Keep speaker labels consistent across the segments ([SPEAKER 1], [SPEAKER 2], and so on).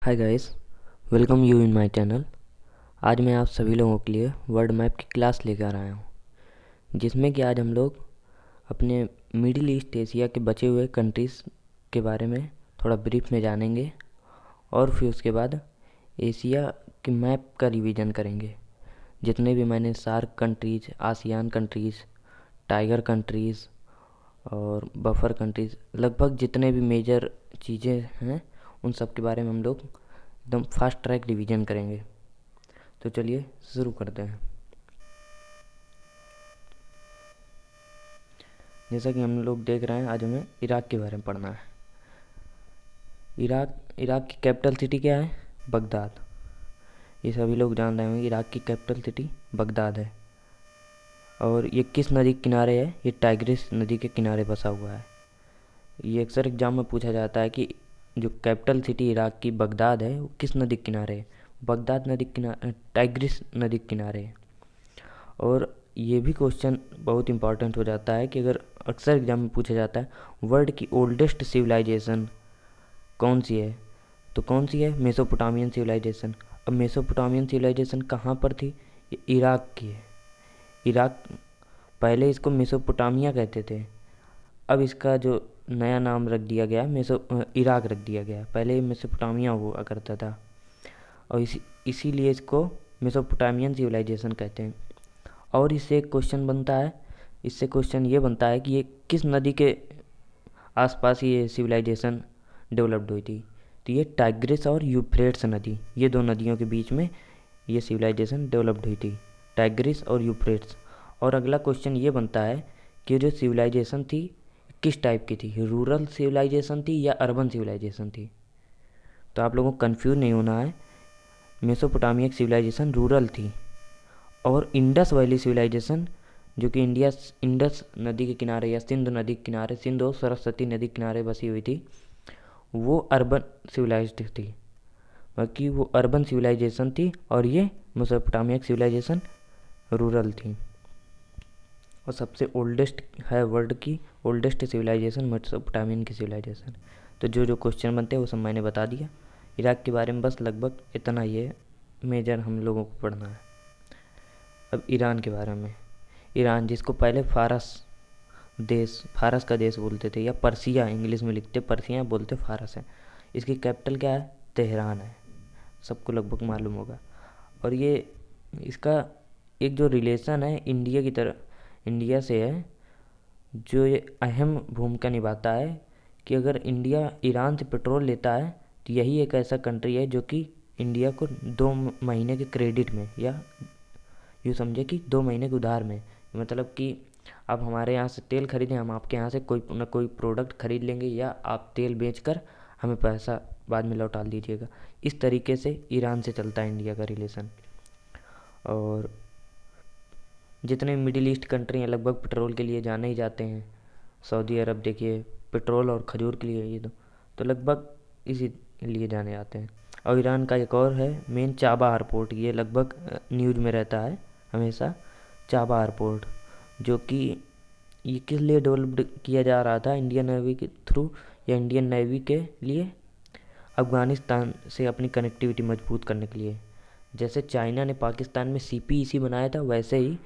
[SPEAKER 1] Hi guys, welcome you in my channel. आज मैं आप सभी लोगों के लिए वर्ल्ड मैप की क्लास लेकर आया हूँ, जिसमें कि आज हम लोग अपने मिडिल ईस्ट एशिया के बचे हुए कंट्रीज़ के बारे में थोड़ा ब्रीफ में जानेंगे और फिर उसके बाद एशिया के मैप का रिवीजन करेंगे। जितने भी मैंने SAARC countries, ASEAN countries, tiger countries और बफर कंट्रीज़, लगभग जितने भी मेजर चीज़ें हैं उन सब के बारे में हम लोग एकदम फास्ट ट्रैक रिवीजन करेंगे। तो चलिए शुरू करते हैं। जैसा कि हम लोग देख रहे हैं, आज हमें इराक के बारे में पढ़ना है। इराक की कैपिटल सिटी क्या है? बगदाद। ये सभी लोग जान रहे होंगे, इराक की कैपिटल सिटी बगदाद है। और ये किस नदी के किनारे है? ये टाइग्रिस नदी के किनारे बसा हुआ है। ये अक्सर एग्जाम में पूछा जाता है कि जो कैपिटल सिटी इराक की बगदाद है वो किस नदी के किनारे है? बगदाद नदी के किनारे, टाइग्रिस नदी के किनारे है। और ये भी क्वेश्चन बहुत इंपॉर्टेंट हो जाता है कि अगर अक्सर एग्जाम में पूछा जाता है वर्ल्ड की ओल्डेस्ट सिविलाइजेशन कौन सी है, तो कौन सी है? Mesopotamian civilization. अब मेसोपोटामियन सिविलाइजेशन कहाँ पर थी? ये इराक की है। इराक, पहले इसको मेसोपोटामिया कहते थे, अब इसका जो नया नाम रख दिया गया इराक रख दिया गया। पहले ये मेसोपोटामिया हुआ करता था और इसीलिए इसको मेसोपोटामियन सिविलाइजेशन कहते हैं। और इससे क्वेश्चन ये बनता है कि ये किस नदी के आसपास ये सिविलाइजेशन डेवलप्ड हुई थी? तो ये टाइग्रिस और यूफ्रेट्स नदी, ये दो नदियों के बीच में ये सिविलाइजेशन डेवलप्ड हुई थी, टाइग्रिस और यूफ्रेट्स। और अगला क्वेश्चन ये बनता है कि जो सिविलाइजेशन थी किस टाइप की थी? रूरल सिविलाइजेशन थी या अर्बन सिविलाइजेशन थी? तो आप लोगों को कंफ्यूज नहीं होना है। मेसोपोटामिया सिविलाइजेशन रूरल थी और इंडस वैली सिविलाइजेशन, जो कि इंडस नदी के किनारे या सिंध नदी के किनारे, सिंध और सरस्वती नदी के किनारे बसी हुई थी, वो अर्बन सिविलाइज्ड थी। बाकी वो अर्बन सिविलाइजेशन थी और ये मेसोपोटामिया सिविलाइजेशन रूरल थी। और सबसे ओल्डेस्ट है, वर्ल्ड की ओल्डेस्ट सिविलाइजेशन मेसोपोटामियन की सिविलाइजेशन। तो जो क्वेश्चन बनते हैं वो सब मैंने बता दिया। इराक के बारे में बस लगभग इतना ही है, मेजर हम लोगों को पढ़ना है। अब ईरान के बारे में। ईरान, जिसको पहले फारस का देश बोलते थे, या पर्सिया इंग्लिश में लिखते, पर्सिया बोलते, फारस है। इसकी कैपिटल क्या है? तेहरान है। सबको लगभग मालूम होगा। और ये इसका एक जो रिलेशन है इंडिया से है, जो ये अहम भूमिका निभाता है कि अगर इंडिया ईरान से पेट्रोल लेता है तो यही एक ऐसा कंट्री है जो कि इंडिया को 2 महीने के क्रेडिट में, या यूँ समझे कि 2 महीने के उधार में, मतलब कि आप हमारे यहाँ से तेल खरीदें, हम आपके यहाँ से कोई ना कोई प्रोडक्ट खरीद लेंगे, या आप तेल बेचकर हमें पैसा बाद में लौटा दीजिएगा। इस तरीके से ईरान से चलता है इंडिया का रिलेशन। और जितने मिडिल ईस्ट कंट्री हैं लगभग पेट्रोल के लिए जाने ही जाते हैं। सऊदी अरब देखिए, पेट्रोल और खजूर के लिए, ये तो लगभग इसी लिए जाने जाते हैं। और ईरान का एक और है मेन, चाबाहार पोर्ट। ये लगभग न्यूज़ में रहता है हमेशा, चाबाहार पोर्ट, जो कि ये किस लिए डेवलप्ड किया जा रहा था? इंडियन नेवी के थ्रू, या इंडियन नेवी के लिए अफ़गानिस्तान से अपनी कनेक्टिविटी मजबूत करने के लिए। जैसे चाइना ने पाकिस्तान में CPEC बनाया था, वैसे ही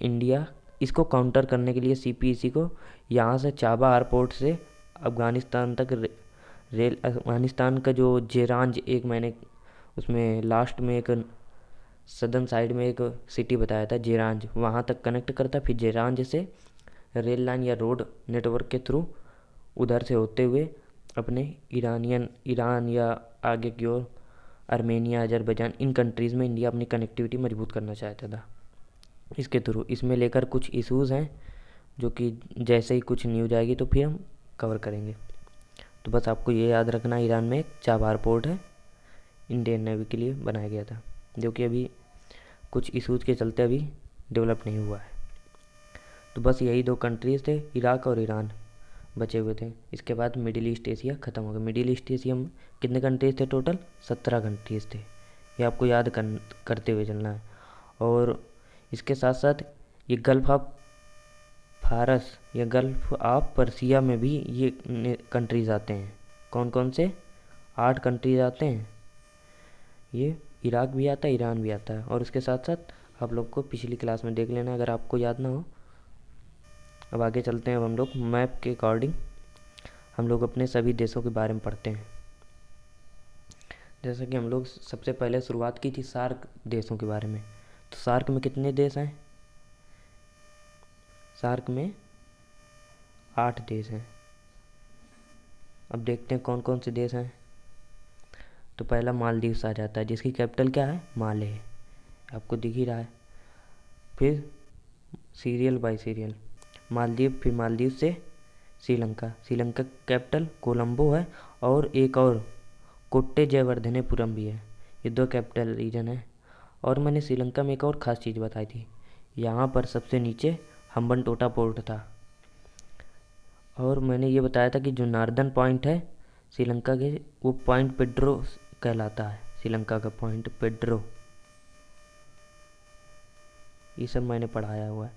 [SPEAKER 1] इंडिया इसको काउंटर करने के लिए CPEC को यहाँ से चाबाहार पोर्ट से अफ़गानिस्तान तक रेल, अफ़गानिस्तान का जो जेरांज, एक मैंने उसमें लास्ट में एक सदर्न साइड में एक सिटी बताया था जेरांज, वहाँ तक कनेक्ट करता। फिर जेरांज से रेल लाइन या रोड नेटवर्क के थ्रू उधर से होते हुए अपने ईरान या आगे की ओर आर्मेनिया, अजरबैजान, इन कंट्रीज़ में इंडिया अपनी कनेक्टिविटी मजबूत करना चाहता था इसके थ्रू। इसमें लेकर कुछ इश्यूज़ हैं जो कि जैसे ही कुछ न्यूज़ आएगी तो फिर हम कवर करेंगे। तो बस आपको ये याद रखना, ईरान में एक चाबाहार पोर्ट है, इंडियन नेवी के लिए बनाया गया था, जो कि अभी कुछ इश्यूज़ के चलते अभी डेवलप नहीं हुआ है। तो बस यही 2 कंट्रीज़ थे, इराक और ईरान बचे हुए थे। इसके बाद मिडिल ईस्ट एशिया ख़त्म हो गया। मिडिल ईस्ट एशिया में कितने कंट्रीज़ थे टोटल? 17 कंट्रीज़ थे। ये आपको याद करते हुए चलना है। और इसके साथ साथ ये गल्फ़ ऑफ फारस या गल्फ़ ऑफ पर्सिया में भी ये कंट्रीज़ आते हैं। कौन कौन से? 8 कंट्रीज़ आते हैं। ये इराक भी आता है, ईरान भी आता है। और उसके साथ साथ आप लोग को पिछली क्लास में देख लेना अगर आपको याद ना हो। अब आगे चलते हैं। अब हम लोग मैप के अकॉर्डिंग हम लोग अपने सभी देशों के बारे में पढ़ते हैं। जैसे कि हम लोग सबसे पहले शुरुआत की थी सार्क देशों के बारे में। तो सार्क में कितने देश हैं? सार्क में 8 देश हैं। अब देखते हैं कौन कौन से देश हैं। तो पहला मालदीव्स आ जाता है, जिसकी कैपिटल क्या है? माले है, आपको दिख ही रहा है। फिर सीरियल बाय सीरियल मालदीव, फिर मालदीव से श्रीलंका। श्रीलंका कैपिटल कोलंबो है, और एक और कोट्टे जयवर्धनेपुरम भी है। ये 2 कैपिटल रीजन है। और मैंने श्रीलंका में एक और ख़ास चीज़ बताई थी, यहाँ पर सबसे नीचे हम्बनटोटा पोर्ट था। और मैंने ये बताया था कि जो नॉर्दर्न पॉइंट है श्रीलंका के, वो पॉइंट पेड्रो कहलाता है। श्रीलंका का पॉइंट पेड्रो, ये सब मैंने पढ़ाया हुआ है।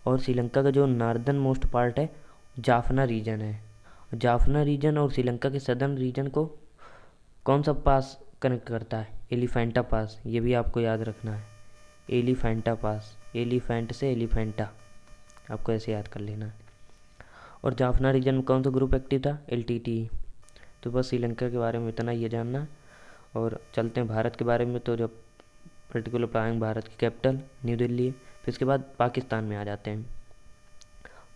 [SPEAKER 1] और श्रीलंका का जो नॉर्दर्न मोस्ट पार्ट है जाफना रीजन है। जाफना रीजन और श्रीलंका के सदर्न रीजन को कौन सा पास कनेक्ट करता है? एलिफेंटा पास। ये भी आपको याद रखना है, एलिफेंटा पास। एलिफेंट से एलिफेंटा, आपको ऐसे याद कर लेना है। और जाफना रीजन में कौन सा ग्रुप एक्टिव था? LTTE। तो बस श्रीलंका के बारे में इतना ये जानना है। और चलते हैं भारत के बारे में। तो जब पर्टिकुलर पढ़ाएंगे भारत की कैपिटल न्यू दिल्ली है। फिर उसके बाद पाकिस्तान में आ जाते हैं।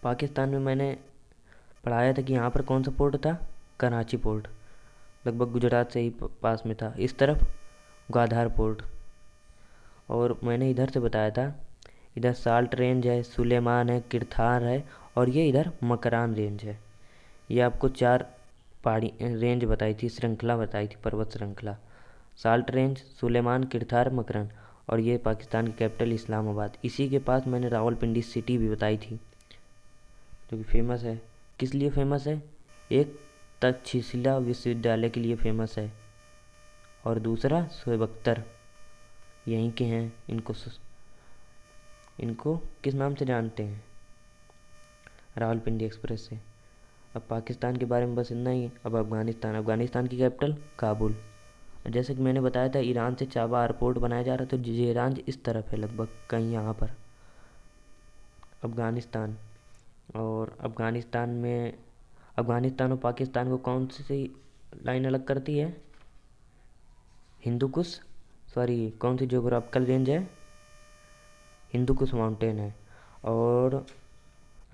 [SPEAKER 1] पाकिस्तान में मैंने पढ़ाया था कि यहाँ पर कौन सा पोर्ट था? कराची पोर्ट, लगभग गुजरात से ही पास में था। इस तरफ ग्वादर पोर्ट। और मैंने इधर से बताया था, इधर साल्ट रेंज है, सुलेमान है, किरथार है, और ये इधर मकरान रेंज है। ये आपको 4 पहाड़ी रेंज बताई थी, श्रृंखला बताई थी, पर्वत श्रृंखला। Salt range, Sulaiman, Kirthar, Makran. और ये पाकिस्तान की कैपिटल इस्लामाबाद। इसी के पास मैंने रावलपिंडी सिटी भी बताई थी, जो कि फेमस है। किस लिए फेमस है? एक तक्षशिला विश्वविद्यालय के लिए फेमस है, और दूसरा शोएब अख्तर यहीं के हैं। इनको किस नाम से जानते हैं? रावलपिंडी एक्सप्रेस से। अब पाकिस्तान के बारे में बस इतना ही। अब अफ़गानिस्तान। अफ़गानिस्तान की कैपिटल काबुल। जैसे कि मैंने बताया था ईरान से चाबा एयरपोर्ट बनाया जा रहा है, तो ईरान इस तरफ है, लगभग कहीं यहाँ पर अफ़गानिस्तान। और अफ़गानिस्तान और पाकिस्तान को कौन सी लाइन अलग करती है? हिंदू कुश, सॉरी कौन सी ज्योग्राफिकल रेंज है? हिंदू कुश माउंटेन है। और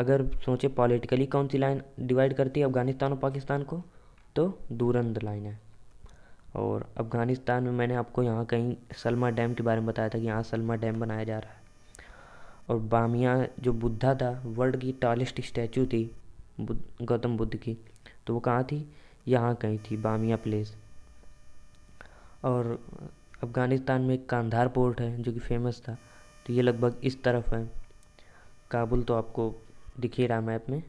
[SPEAKER 1] अगर सोचे पॉलिटिकली कौन सी लाइन डिवाइड करती है अफ़गानिस्तान और पाकिस्तान को, तो दूरंद लाइन है। और अफ़गानिस्तान में मैंने आपको यहाँ कहीं सलमा डैम के बारे में बताया था कि यहाँ सलमा डैम बनाया जा रहा है। और बामिया जो बुद्धा था, वर्ल्ड की टॉलेस्ट स्टैचू थी गौतम बुद्ध की, तो वो कहाँ थी? यहाँ कहीं थी, बामिया प्लेस। और अफ़गानिस्तान में एक कांधार पोर्ट है जो कि फेमस था, तो ये लगभग इस तरफ है। काबुल तो आपको दिख ही रहा मैप में।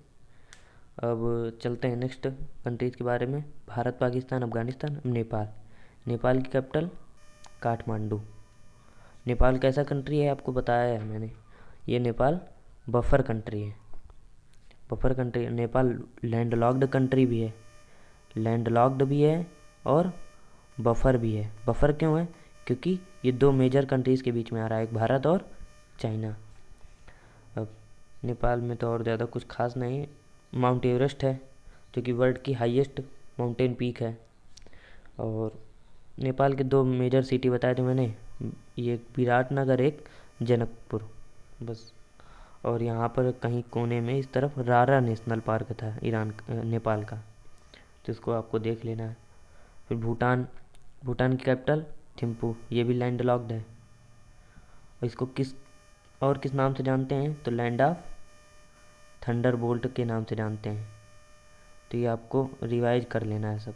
[SPEAKER 1] अब चलते हैं नेक्स्ट कंट्रीज़ के बारे में। भारत, पाकिस्तान, अफ़गानिस्तान, नेपाल। नेपाल की कैपिटल काठमांडू। नेपाल कैसा कंट्री है आपको बताया है मैंने। ये नेपाल बफर कंट्री है। Buffer country. Nepal landlocked country भी है, लैंडलॉक्ड भी है और बफर भी है। बफर क्यों है? क्योंकि ये 2 मेजर कंट्रीज़ के बीच में आ रहा है, एक भारत और चाइना। अब नेपाल में तो और ज़्यादा कुछ खास नहीं है। माउंट एवरेस्ट है जो कि वर्ल्ड की हाईएस्ट माउंटेन पीक है। और नेपाल के 2 मेजर सिटी बताए थे मैंने, ये एक विराटनगर, एक जनकपुर, बस। और यहाँ पर कहीं कोने में इस तरफ रारा नेशनल पार्क था नेपाल का, तो इसको आपको देख लेना है। फिर भूटान। भूटान की कैपिटल थिम्पू, ये भी लैंड लॉक्ड है। और इसको किस नाम से जानते हैं? तो लैंड ऑफ थंडरबोल्ट के नाम से जानते हैं। तो ये आपको रिवाइज कर लेना है सब।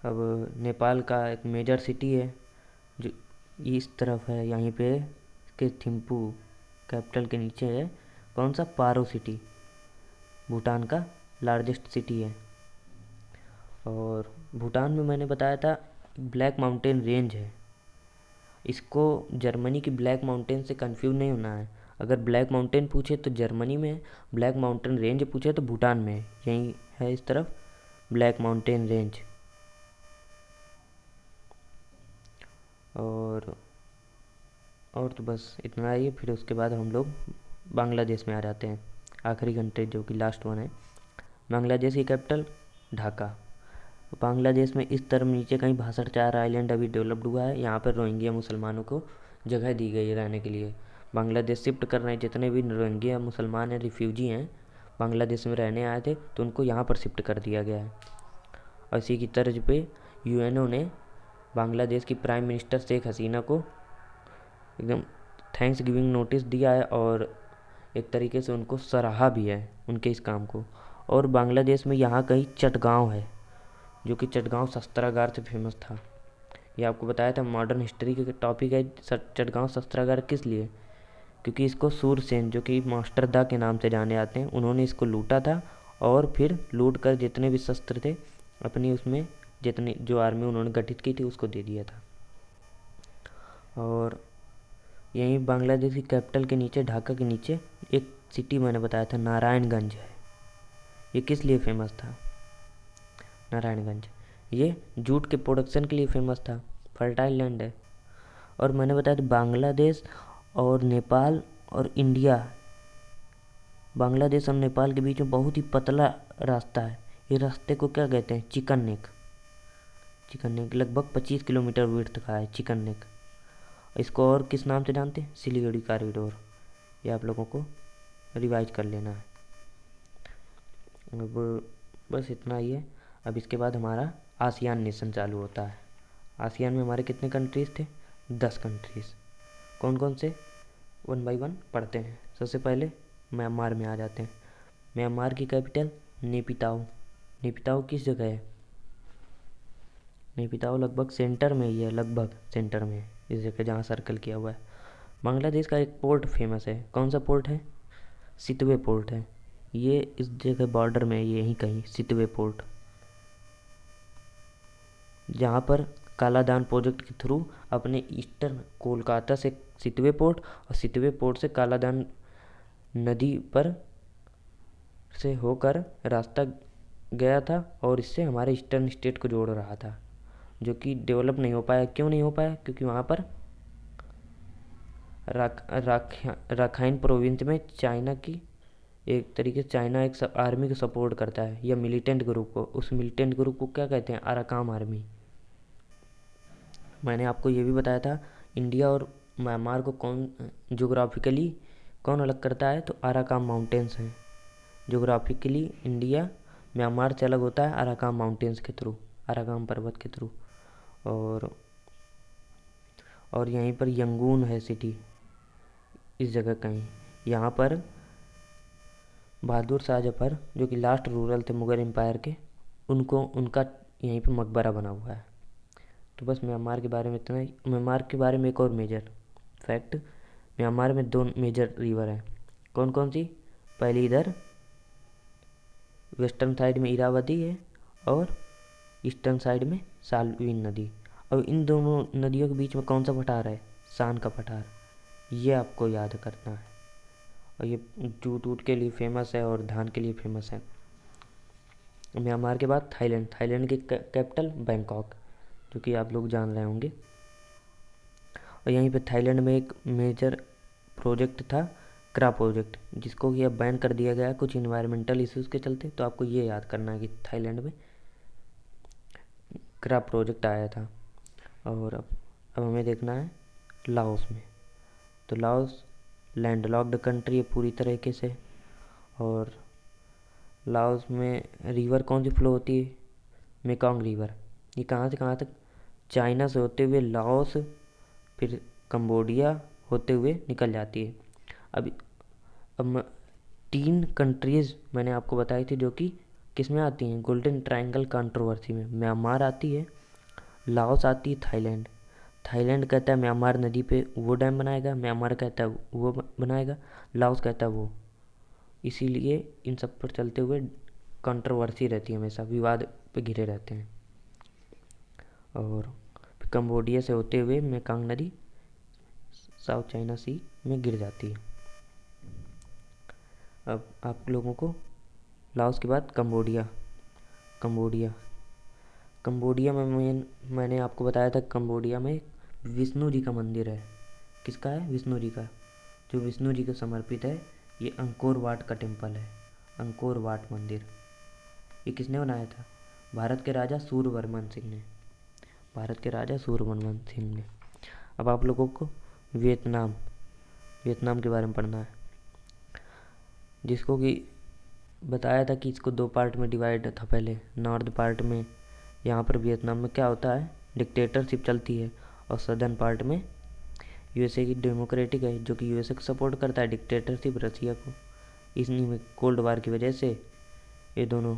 [SPEAKER 1] अब नेपाल का एक मेजर सिटी है जो इस तरफ है, यहीं पे इसके थिम्पू कैपिटल के नीचे है कौन सा? पारो सिटी, भूटान का लार्जेस्ट सिटी है। और भूटान में मैंने बताया था ब्लैक माउंटेन रेंज है। इसको जर्मनी की ब्लैक माउंटेन से कंफ्यूज नहीं होना है। अगर ब्लैक माउंटेन पूछे तो जर्मनी में, ब्लैक माउंटेन रेंज पूछे तो भूटान में, यही है इस तरफ ब्लैक माउंटेन रेंज। और तो बस इतना ही है। फिर उसके बाद हम लोग बांग्लादेश में आ जाते हैं, आखिरी कंट्री जो कि लास्ट वन है। बांग्लादेश की कैपिटल ढाका। बांग्लादेश में इस तरफ नीचे कहीं 62 आइलैंड अभी डेवलप्ड हुआ है। यहाँ पर रोहिंग्या मुसलमानों को जगह दी गई है रहने के लिए। बांग्लादेश शिफ्ट कर रहे हैं, जितने भी रोहिंग्या मुसलमान हैं, रिफ्यूजी हैं, बांग्लादेश में रहने आए थे, तो उनको यहाँ पर शिफ्ट कर दिया गया है। और इसी की तर्ज पे यूएनओ ने बांग्लादेश की प्राइम मिनिस्टर शेख हसीना को एकदम थैंक्स गिविंग नोटिस दिया है और एक तरीके से उनको सराहा भी है उनके इस काम को। और बांग्लादेश में यहाँ कहीं चटगांव है, जो कि चटगांव शस्त्रागार से फेमस था। ये आपको बताया था, मॉडर्न हिस्ट्री के टॉपिक है। चटगांव शस्त्रागार किस लिए? क्योंकि इसको सूरसेन, जो कि मास्टर दा के नाम से जाने जाते हैं, उन्होंने इसको लूटा था और फिर लूट कर जितने भी शस्त्र थे अपनी उसमें जितनी जो आर्मी उन्होंने गठित की थी उसको दे दिया था। और यहीं बांग्लादेश की कैपिटल के नीचे, ढाका के नीचे एक सिटी मैंने बताया था नारायणगंज है। ये किस लिए फेमस था? नारायणगंज ये जूट के प्रोडक्शन के लिए फेमस था, फर्टाइल लैंड है। और मैंने बताया था बांग्लादेश और नेपाल और इंडिया, बांग्लादेश और नेपाल के बीच में बहुत ही पतला रास्ता है। ये रास्ते को क्या कहते हैं? Chicken neck. चिकन नेक लगभग 25 किलोमीटर विड्थ का है चिकन नेक। इसको और किस नाम से जानते हैं? सिलीगुड़ी कॉरिडोर। ये आप लोगों को रिवाइज कर लेना है। अब बस इतना ही है। अब इसके बाद हमारा आसियान नेशन चालू होता है। आसियान में हमारे कितने कंट्रीज़ थे? 10 कंट्रीज़। कौन कौन से? वन बाई वन पढ़ते हैं। सबसे पहले म्यांमार में आ जाते हैं। म्यांमार की कैपिटल नेपिताओ। नेपिताओ किस जगह है? नेपिताओ लगभग सेंटर में ही है, लगभग सेंटर में है इस जगह जहाँ सर्कल किया हुआ है। बांग्लादेश का एक पोर्ट फेमस है। कौन सा पोर्ट है? सितवे पोर्ट है। ये इस जगह बॉर्डर में है, यहीं कहीं सितवे पोर्ट, जहाँ पर कालादान प्रोजेक्ट के थ्रू अपने ईस्टर्न कोलकाता से सितवे पोर्ट और सितवे पोर्ट से कालादान नदी पर से होकर रास्ता गया था और इससे हमारे ईस्टर्न स्टेट को जोड़ रहा था, जो कि डेवलप नहीं हो पाया। क्यों नहीं हो पाया? क्योंकि वहाँ पर राखाइन प्रोविंस में चाइना की एक तरीके से चाइना एक आर्मी को सपोर्ट करता है, या मिलिटेंट ग्रुप को। उस मिलिटेंट ग्रुप को क्या कहते हैं? अराकाम आर्मी। मैंने आपको ये भी बताया था इंडिया और म्यांमार को कौन जोग्राफिकली कौन अलग करता है? तो अराकाम माउंटेन्स हैं। जोग्राफिकली इंडिया म्यांमार से अलग होता है अराकाम माउंटेन्स के थ्रू, अराकाम पर्वत के थ्रू। और यहीं पर यंगून है सिटी, इस जगह कहीं। यहाँ पर बहादुर शाह जफर, जो कि लास्ट रूरल थे मुगल एम्पायर के, उनका यहीं पे मकबरा बना हुआ है। तो बस म्यांमार के बारे में इतना ही। म्यांमार के बारे में एक और मेजर फैक्ट, म्यांमार में 2 मेजर रिवर हैं। कौन कौन सी? पहली इधर वेस्टर्न साइड में इरावती है और ईस्टर्न साइड में साल्वीन नदी। अब इन दोनों नदियों के बीच में कौन सा पठार है? सान का पठार। ये आपको याद करना है। और ये जूट वूट के लिए फेमस है और धान के लिए फेमस है। म्यांमार के बाद थाईलैंड। थाईलैंड की कैपिटल बैंकॉक, जो कि आप लोग जान रहे होंगे। और यहीं पे थाईलैंड में एक मेजर प्रोजेक्ट था, क्रा प्रोजेक्ट, जिसको कि अब बैन कर दिया गया है कुछ इन्वायरमेंटल इश्यूज़ के चलते। तो आपको ये याद करना है कि थाईलैंड में क्रा प्रोजेक्ट आया था। और अब हमें देखना है लाओस में। तो लाओस लैंडलॉक्ड कंट्री है पूरी तरीके से। और लाओस में रिवर कौन सी फ्लो होती है? Mekong river. ये कहाँ से कहाँ तक? चाइना से होते हुए लाओस, फिर कंबोडिया होते हुए निकल जाती है। अब 3 कंट्रीज़ मैंने आपको बताई थी जो कि किस में आती हैं? गोल्डन ट्रायंगल कंट्रोवर्सी में। म्यांमार आती है, लाओस आती है, थाईलैंड। थाईलैंड कहता है म्यांमार नदी पे वो डैम बनाएगा, म्यांमार कहता है वो बनाएगा, लाओस कहता है वो। इसीलिए इन सब पर चलते हुए कंट्रोवर्सी रहती है, हमेशा विवाद पे घिरे रहते हैं। और कंबोडिया से होते हुए मेकोंग नदी साउथ चाइना सी में गिर जाती है। अब आप लोगों को लाओस के बाद कंबोडिया। कंबोडिया में मैंने आपको बताया था कंबोडिया में विष्णु जी का मंदिर है। किसका है? विष्णु जी का। जो विष्णु जी को समर्पित है। ये अंकोर वाट का टेम्पल है, अंकोर वाट मंदिर। ये किसने बनाया था? भारत के राजा सूर्यवर्मन सिंह ने, भारत के राजा सूर्यवर्मन सिंह ने। अब आप लोगों को वियतनाम, वियतनाम के बारे में पढ़ना है, जिसको कि बताया था कि इसको दो पार्ट में डिवाइड था पहले। नॉर्थ पार्ट में यहाँ पर वियतनाम में क्या होता है, डिक्टेटरशिप चलती है, और सदर्न पार्ट में यूएसए की डेमोक्रेटिक है, जो कि यूएसए को सपोर्ट करता है, डिक्टेटरशिप रसिया को। इसी में कोल्ड वार की वजह से ये दोनों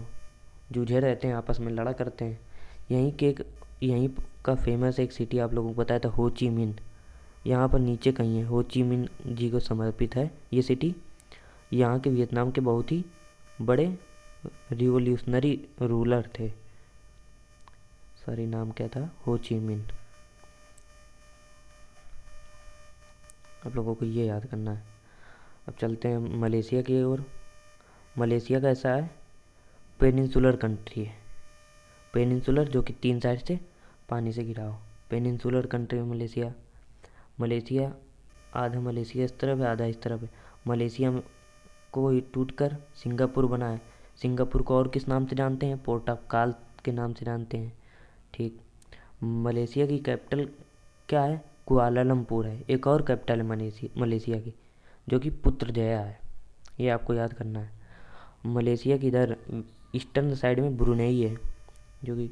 [SPEAKER 1] जूझे रहते हैं, आपस में लड़ा करते हैं। यहीं का फेमस एक सिटी आप लोगों को बताया था, हो ची मिन। यहाँ पर नीचे कहीं है, हो ची मिन जी को समर्पित है ये सिटी। यहाँ के वियतनाम के बहुत ही बड़े रिवोल्यूशनरी रूलर थे। सॉरी, नाम क्या था? हो ची मिन। आप लोगों को ये याद करना है। अब चलते हैं मलेशिया की ओर। मलेशिया कैसा है? पेनिनसुलर कंट्री है। पेनिनसुलर जो कि 3 साइड से पानी से घिरा हो, पेनिनसुलर कंट्री है मलेशिया। मलेशिया, आधा मलेशिया इस तरफ है, आधा इस तरफ है। मलेशिया को टूट कर सिंगापुर बना है। सिंगापुर को और किस नाम से जानते हैं? पोर्ट ऑफ काल के नाम से जानते हैं। ठीक। मलेशिया की कैपिटल क्या है? कुआलालंपुर है। एक और कैपिटल है मलेशिया की, जो कि पुत्रजया है। ये आपको याद करना है। मलेशिया की इधर ईस्टर्न साइड में ब्रुनेई है, जो कि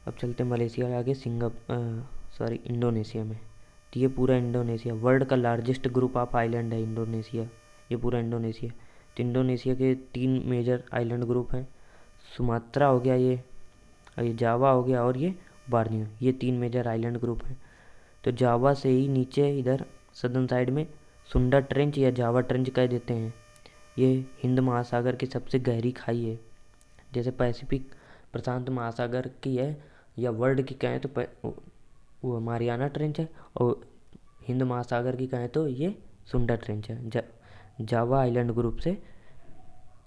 [SPEAKER 1] अब चलते हैं मलेशिया के आगे इंडोनेशिया में। तो ये पूरा इंडोनेशिया वर्ल्ड का लार्जेस्ट ग्रुप ऑफ आइलैंड है इंडोनेशिया। ये पूरा इंडोनेशिया। तो इंडोनेशिया के 3 मेजर आइलैंड ग्रुप हैं। सुमात्रा हो गया ये, और ये जावा हो गया, और ये बार्नियो। ये 3 मेजर आइलैंड ग्रुप हैं। तो जावा से ही नीचे इधर सदर्न साइड में सुंडा ट्रेंच या जावा ट्रेंच कह देते हैं। ये हिंद महासागर की सबसे गहरी खाई है। जैसे पैसिफिक प्रशांत महासागर की है, या वर्ल्ड की कहें तो वो मारियाना ट्रेंच है, और हिंद महासागर की कहें तो ये सुंडा ट्रेंच है। जावा आइलैंड ग्रुप से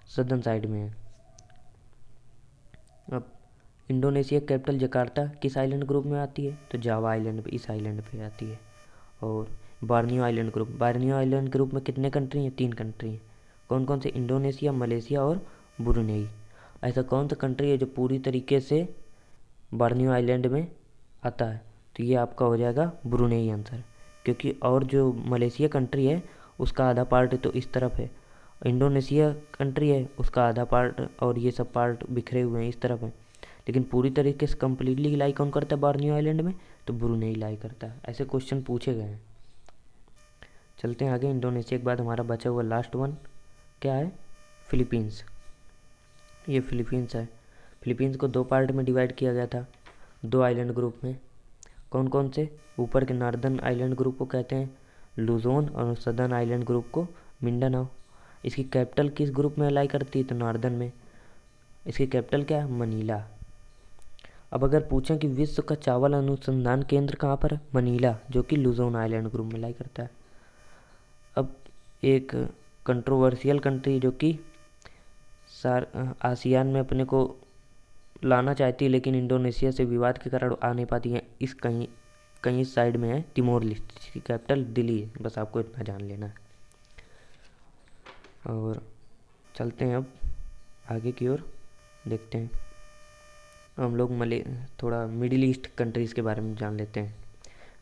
[SPEAKER 1] सदर्न साइड में है। अब इंडोनेशिया कैपिटल जकार्ता किस आइलैंड ग्रुप में आती है? तो जावा आइलैंड पे, इस आइलैंड पे आती है। और बार्नियो आइलैंड ग्रुप, बार्नियो आइलैंड ग्रुप में कितने कंट्री हैं? 3 कंट्री हैं। कौन कौन से? इंडोनेशिया, मलेशिया और ब्रुनेई। ऐसा कौन सा कंट्री है जो पूरी तरीके से बार्नियो आइलैंड में आता है? तो ये आपका हो जाएगा ब्रुनेई आंसर। क्योंकि और जो मलेशिया कंट्री है उसका आधा पार्ट तो इस तरफ है, इंडोनेशिया कंट्री है उसका आधा पार्ट, और ये सब पार्ट बिखरे हुए हैं इस तरफ है। लेकिन पूरी तरीके से कम्प्लीटली लाई कौन करता है बार्नियो आइलैंड में? तो ब्रुनेई लाई करता है। ऐसे क्वेश्चन पूछे गए हैं। चलते हैं आगे। इंडोनेशिया के बाद हमारा बचा हुआ लास्ट वन क्या है? फिलीपींस। ये फिलीपींस है। फिलीपींस को 2 पार्ट में डिवाइड किया गया था, 2 आइलैंड ग्रुप में। कौन कौन से? ऊपर के नॉर्दर्न आइलैंड ग्रुप को कहते हैं लुजोन, और सदर्न आइलैंड ग्रुप को मिंडानाओ। इसकी कैपिटल किस ग्रुप में अलाई करती है? तो नॉर्दर्न में। इसकी कैपिटल क्या है? मनीला। अब अगर पूछें कि विश्व का चावल अनुसंधान केंद्र कहाँ पर है? मनीला, जो कि लुजोन आइलैंड ग्रुप में अलाई करता है। अब एक कंट्रोवर्शियल कंट्री जो कि आसियान में अपने को लाना चाहती है, लेकिन इंडोनेशिया से विवाद के कारण आ नहीं पाती है, इस कहीं साइड में है तिमोर लेस्टे। इसकी कैपिटल दिल्ली है। बस आपको इतना जान लेना है। और चलते हैं अब आगे की ओर, देखते हैं हम लोग थोड़ा मिडिल ईस्ट कंट्रीज़ के बारे में जान लेते हैं।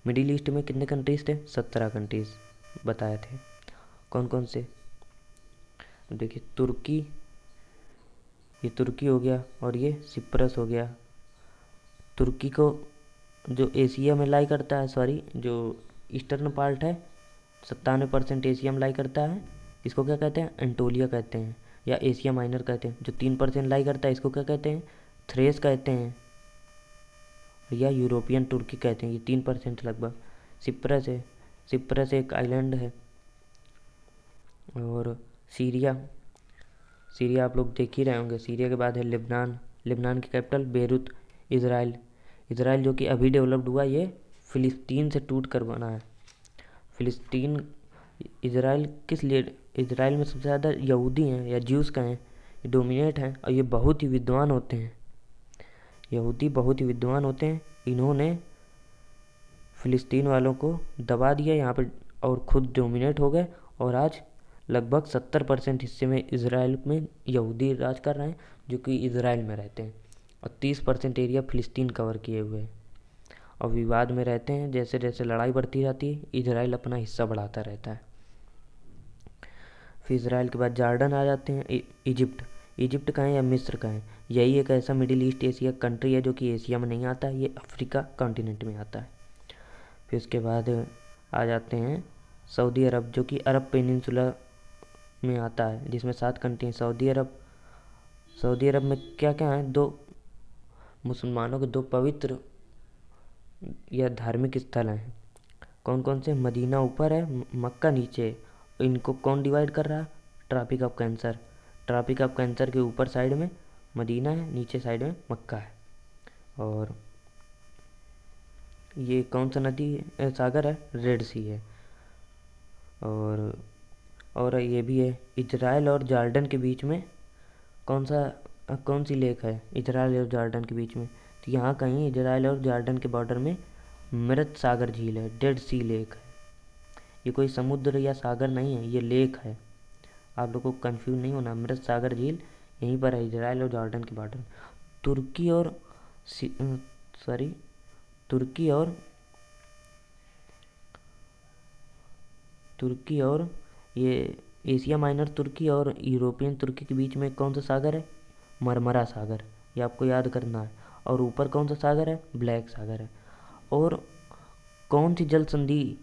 [SPEAKER 1] मिडिल ईस्ट में कितने कंट्रीज़ थे? 17 कंट्रीज़ बताए थे। कौन कौन से? देखिए, तुर्की, ये तुर्की हो गया, और ये सिप्रस हो गया। तुर्की को जो एशिया में लाई करता है, सॉरी जो ईस्टर्न पार्ट है 97% एशिया में लाई करता है, इसको क्या कहते हैं? एंटोलिया कहते हैं, या एशिया माइनर कहते हैं। जो 3% लाई करता है इसको क्या कहते हैं? थ्रेस कहते हैं, या यूरोपियन तुर्की कहते हैं। ये 3% लगभग। सिप्रस है, सिप्रस एक आइलैंड है। और सीरिया, सीरिया आप लोग देख ही रहे होंगे। सीरिया के बाद है लेबनान। लेबनान की कैपिटल बेरूत। इज़राइल, इज़राइल जो कि अभी डेवलप्ड हुआ, ये फ़िलिस्तीन से टूट कर बना है। फ़िलिस्तीन, इज़राइल किस लिए? इज़राइल में सबसे ज़्यादा यहूदी हैं या ज्यूस का हैं, ये डोमिनेट हैं, और ये बहुत ही विद्वान होते हैं। यहूदी बहुत ही विद्वान होते हैं। इन्होंने फ़िलिस्तीन वालों को दबा दिया यहाँ पर और ख़ुद डोमिनेट हो गए, और आज लगभग 70% हिस्से में इज़राइल में यहूदी राज कर रहे हैं, जो कि इज़राइल में रहते हैं, और 30% एरिया फ़िलिस्तीन कवर किए हुए हैं और विवाद में रहते हैं। जैसे जैसे लड़ाई बढ़ती जाती है, इज़राइल अपना हिस्सा बढ़ाता रहता है। फिर इज़राइल के बाद जॉर्डन आ जाते हैं। इजिप्ट, इजिप्ट का है या मिस्र का है, यही एक ऐसा मिडिल ईस्ट एशिया कंट्री है जो कि एशिया में नहीं आता है, ये अफ्रीका कॉन्टिनेंट में आता है। फिर उसके बाद आ जाते हैं सऊदी अरब, जो कि अरब पेनिनसुला में आता है, जिसमें 7 कंट्री हैं। सऊदी अरब में क्या क्या है, 2 मुसलमानों के 2 पवित्र या धार्मिक स्थल हैं। कौन कौन से? मदीना ऊपर है, मक्का नीचे है। इनको कौन डिवाइड कर रहा है? Tropic of Cancer. Tropic of Cancer के ऊपर साइड में मदीना है, नीचे साइड में मक्का है। और ये कौन सा नदी सागर है? रेड सी है। और ये भी है, इजराइल और जॉर्डन के बीच में कौन सी लेक है इजराइल और जॉर्डन के बीच में? तो यहाँ कहीं इजराइल और जॉर्डन के बॉर्डर में मृत सागर झील है, डेड सी लेक है। ये कोई समुद्र या सागर नहीं है, ये लेक है। आप लोगों को कंफ्यूज नहीं होना, मृत सागर झील यहीं पर है, इजराइल और जॉर्डन के बॉर्डर। तुर्की और सॉरी तुर्की और ये एशिया माइनर तुर्की और यूरोपियन तुर्की के बीच में कौन सा सागर है? मरमरा सागर, ये आपको याद करना है। और ऊपर कौन सा सागर है? ब्लैक सागर है। और कौन सी जल संधि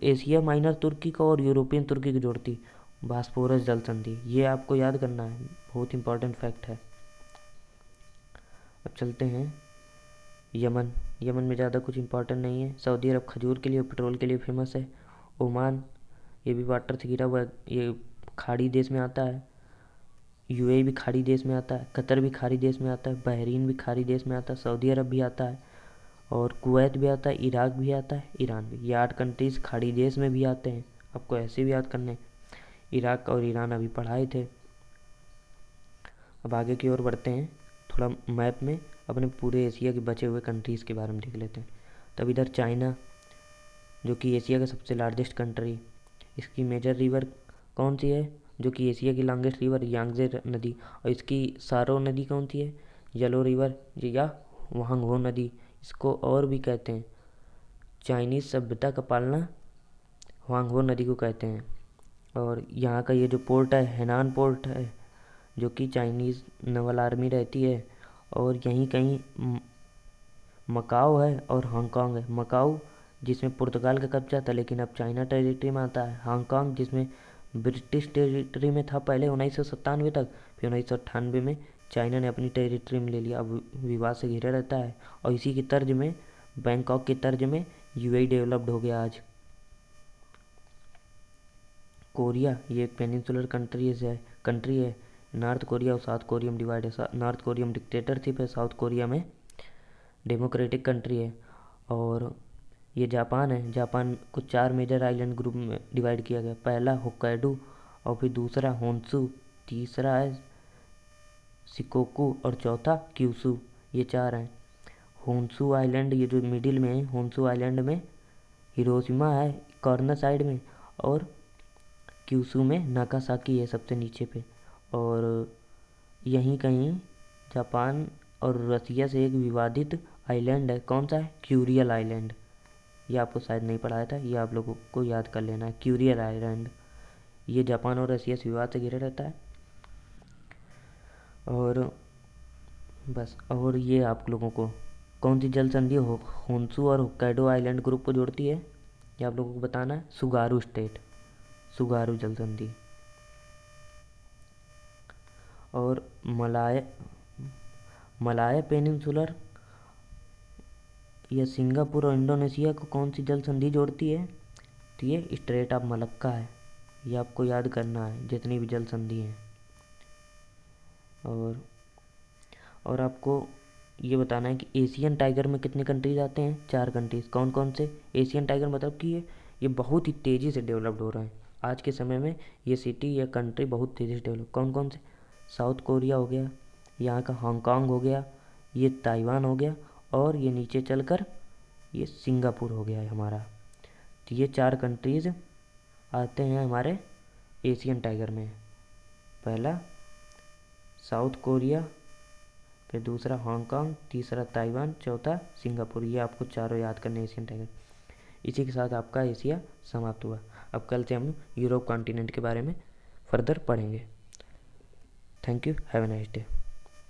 [SPEAKER 1] एशिया माइनर तुर्की को और यूरोपियन तुर्की को जोड़ती? बास्फोरस जल संधि, ये आपको याद करना है, बहुत इंपॉर्टेंट फैक्ट है। अब चलते हैं यमन। यमन में ज़्यादा कुछ इंपॉर्टेंट नहीं है। सऊदी अरब खजूर के लिए और पेट्रोल के लिए फेमस है। ओमान, ये भी वाटर से घिरा हुआ है, ये खाड़ी देश में आता है। यूएई भी खाड़ी देश में आता है, कतर भी खाड़ी देश में आता है, बहरीन भी खाड़ी देश में आता है, सऊदी अरब भी आता है, और कुवैत भी आता है, इराक भी आता है, ईरान भी। ये 8 कंट्रीज़ खाड़ी देश में भी आते हैं, आपको ऐसे भी याद करने। इराक और ईरान अभी पढ़ाए थे। अब आगे की ओर बढ़ते हैं, थोड़ा मैप में अपने पूरे एशिया के बचे हुए कंट्रीज़ के बारे में देख लेते हैं। तब इधर चाइना, जो कि एशिया का सबसे लार्जेस्ट कंट्री, इसकी मेजर रिवर कौन सी है? जो कि एशिया की लॉन्गेस्ट रिवर यांगजे नदी। और इसकी सारो नदी कौन सी है? येलो रिवर या वांगहो नदी, इसको और भी कहते हैं। चाइनीज़ सभ्यता का पालना वांगहो नदी को कहते हैं। और यहाँ का ये जो पोर्ट है, हेनान पोर्ट है, जो कि चाइनीज़ नवल आर्मी रहती है। और यहीं कहीं मकाओ है और हांगकांग है। मकाओ जिसमें पुर्तगाल का कब्जा था, लेकिन अब चाइना टेरिटरी में आता है। हांगकांग जिसमें ब्रिटिश टेरिटरी में था पहले 1997 तक, फिर 1998 में चाइना ने अपनी टेरिटरी में ले लिया। अब विवाद से घिरा रहता है। और इसी की तर्ज में, बैंकॉक की तर्ज में यूएई डेवलप्ड हो गया आज। कोरिया, ये एक पेनिनसुलर कंट्री है। नॉर्थ कोरिया और साउथ कोरिया में डिवाइड है। नॉर्थ कोरिया में डिक्टेटरशिप है, साउथ कोरिया में डेमोक्रेटिक कंट्री है। और ये जापान है। जापान को 4 मेजर आइलैंड ग्रुप में डिवाइड किया गया। पहला होक्काइडो, और फिर दूसरा होन्शु, तीसरा है शिकोकू, और चौथा क्यूशू। ये 4 हैं। होन्शु आइलैंड, ये जो मिडिल में है, होन्शु आइलैंड में हिरोशिमा है कॉर्नर साइड में, और क्यूशू में नागासाकी है सबसे नीचे पे। और यहीं कहीं जापान और रसिया से एक विवादित आइलैंड है। कौन सा है? क्यूरियल आइलैंड। ये आपको शायद नहीं पढ़ाया था, ये आप लोगों को याद कर लेना है। क्यूरियल आइलैंड, ये जापान और रसिया से विवाद से घिरा रहता है। और बस, और ये आप लोगों को कौन सी जल संधि होन्शु और होक्काइडो आइलैंड ग्रुप को जोड़ती है, ये आप लोगों को बताना है। सुगारू स्टेट, सुगारू जल संधि। और मलाया पेनिनसुलर या सिंगापुर और इंडोनेशिया को कौन सी जल संधि जोड़ती है? तो ये स्ट्रेट ऑफ मलक्का है। ये आपको याद करना है, जितनी भी जल संधि हैं। और आपको ये बताना है कि एशियन टाइगर में कितने कंट्रीज आते हैं? 4 कंट्रीज। कौन कौन से? एशियन टाइगर मतलब कि ये बहुत ही तेज़ी से डेवलप्ड हो रहा है आज के समय में। ये सिटी या कंट्री बहुत तेज़ी से डेवलप। कौन कौन से? साउथ कोरिया हो गया, यहाँ का हांगकांग हो गया, ये ताइवान हो गया, और ये नीचे चलकर ये सिंगापुर हो गया है हमारा। तो ये 4 कंट्रीज़ आते हैं हमारे एशियन टाइगर में। पहला साउथ कोरिया, फिर दूसरा हांगकांग, तीसरा ताइवान, चौथा सिंगापुर। ये आपको चारों याद करने एशियन टाइगर। इसी के साथ आपका एशिया समाप्त हुआ। अब कल से हम यूरोप कॉन्टिनेंट के बारे में फर्दर पढ़ेंगे। Thank you, have a nice day.